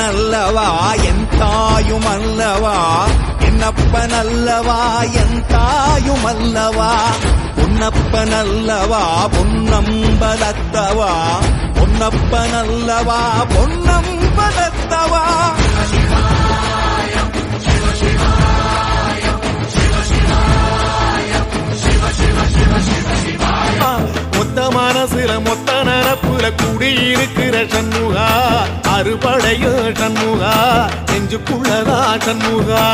என்னப்பனல்லவா என் தாயுமல்லவா, என்னப்பனல்லவா என் தாயுமல்லவா, பொன்னப்பனல்லவா பொன்னம்பலத்தவா, பொன்னப்பனல்லவா பொன்னம்பலத்தவா. மொத்த மனசுல மொத்த நரப்புல குடியிருக்கிற சண்முகா, அறுபடையோ சண்முகா, நெஞ்சுக்குள்ளதா சண்முகா.